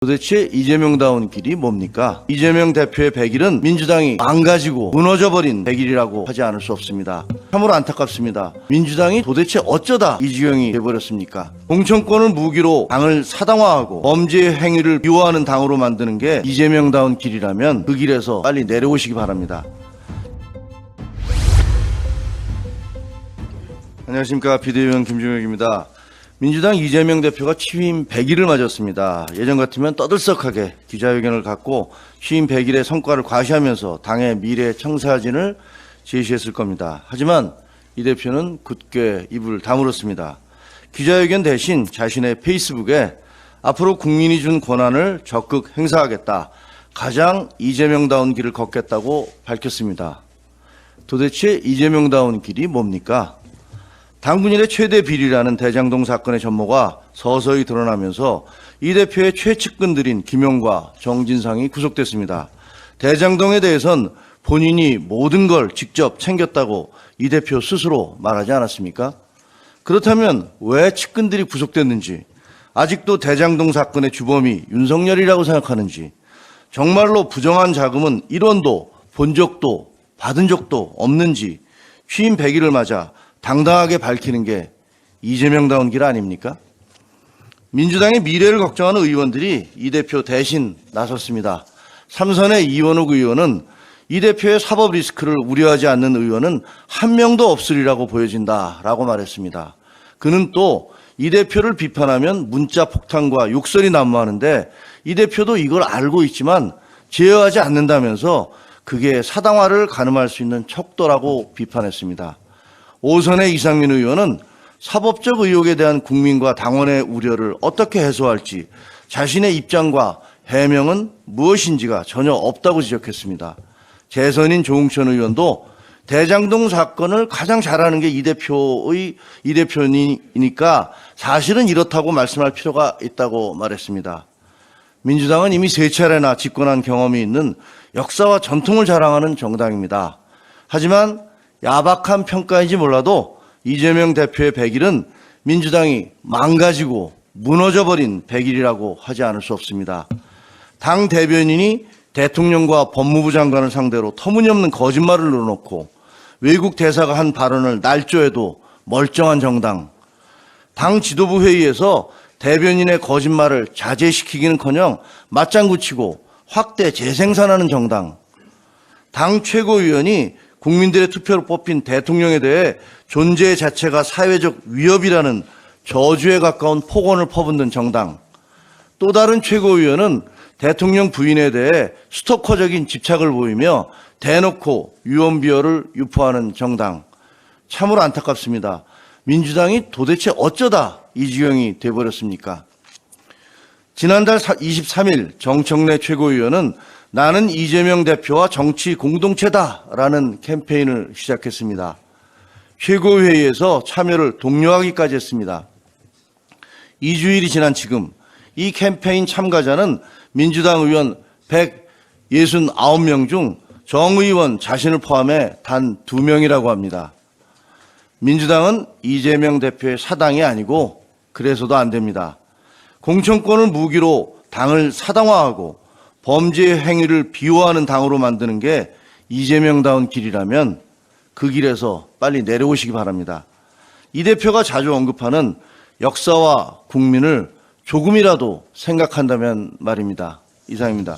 도대체 이재명다운 길이 뭡니까? 이재명 대표의 100일은 민주당이 망가지고 무너져버린 100일이라고 하지 않을 수 없습니다. 참으로 안타깝습니다. 민주당이 도대체 어쩌다 이 지경이 돼버렸습니까? 공천권을 무기로 당을 사당화하고 범죄 행위를 비호하는 당으로 만드는 게 이재명다운 길이라면 그 길에서 빨리 내려오시기 바랍니다. 안녕하십니까. 비대위원 김종혁입니다. 민주당 이재명 대표가 취임 100일을 맞았습니다. 예전 같으면 떠들썩하게 기자회견을 갖고 취임 100일의 성과를 과시하면서 당의 미래 청사진을 제시했을 겁니다. 하지만 이 대표는 굳게 입을 다물었습니다. 기자회견 대신 자신의 페이스북에 앞으로 국민이 준 권한을 적극 행사하겠다. 가장 이재명다운 길을 걷겠다고 밝혔습니다. 도대체 이재명다운 길이 뭡니까? 당군일의 최대 비리라는 대장동 사건의 전모가 서서히 드러나면서 이 대표의 최측근들인 김용과 정진상이 구속됐습니다. 대장동에 대해선 본인이 모든 걸 직접 챙겼다고 이 대표 스스로 말하지 않았습니까? 그렇다면 왜 측근들이 구속됐는지, 아직도 대장동 사건의 주범이 윤석열이라고 생각하는지, 정말로 부정한 자금은 1원도 본 적도 받은 적도 없는지 취임 100일을 맞아 당당하게 밝히는 게 이재명다운 길 아닙니까? 민주당의 미래를 걱정하는 의원들이 이 대표 대신 나섰습니다. 삼선의 이원욱 의원은 이 대표의 사법 리스크를 우려하지 않는 의원은 한 명도 없으리라고 보여진다라고 말했습니다. 그는 또 이 대표를 비판하면 문자 폭탄과 욕설이 난무하는데 이 대표도 이걸 알고 있지만 제어하지 않는다면서 그게 사당화를 가늠할 수 있는 척도라고 비판했습니다. 오선의 이상민 의원은 사법적 의혹에 대한 국민과 당원의 우려를 어떻게 해소할지 자신의 입장과 해명은 무엇인지가 전혀 없다고 지적했습니다. 재선인 조응천 의원도 대장동 사건을 가장 잘하는 게 이 대표니까 사실은 이렇다고 말씀할 필요가 있다고 말했습니다. 민주당은 이미 3차례나 집권한 경험이 있는 역사와 전통을 자랑하는 정당입니다. 하지만 야박한 평가인지 몰라도 이재명 대표의 100일은 민주당이 망가지고 무너져버린 100일이라고 하지 않을 수 없습니다. 당 대변인이 대통령과 법무부 장관을 상대로 터무니없는 거짓말을 늘어놓고 외국 대사가 한 발언을 날조해도 멀쩡한 정당, 당 지도부 회의에서 대변인의 거짓말을 자제시키기는커녕 맞장구 치고 확대 재생산하는 정당, 당 최고위원이 국민들의 투표로 뽑힌 대통령에 대해 존재 자체가 사회적 위협이라는 저주에 가까운 폭언을 퍼붓는 정당, 또 다른 최고위원은 대통령 부인에 대해 스토커적인 집착을 보이며 대놓고 유언비어를 유포하는 정당. 참으로 안타깝습니다. 민주당이 도대체 어쩌다 이 지경이 돼버렸습니까? 지난달 23일 정청래 최고위원은 나는 이재명 대표와 정치 공동체다라는 캠페인을 시작했습니다. 최고회의에서 참여를 독려하기까지 했습니다. 2주일이 지난 지금 이 캠페인 참가자는 민주당 의원 169명 중 정 의원 자신을 포함해 단 2명이라고 합니다. 민주당은 이재명 대표의 사당이 아니고 그래서도 안 됩니다. 공천권을 무기로 당을 사당화하고 범죄 행위를 비호하는 당으로 만드는 게 이재명다운 길이라면 그 길에서 빨리 내려오시기 바랍니다. 이 대표가 자주 언급하는 역사와 국민을 조금이라도 생각한다면 말입니다. 이상입니다.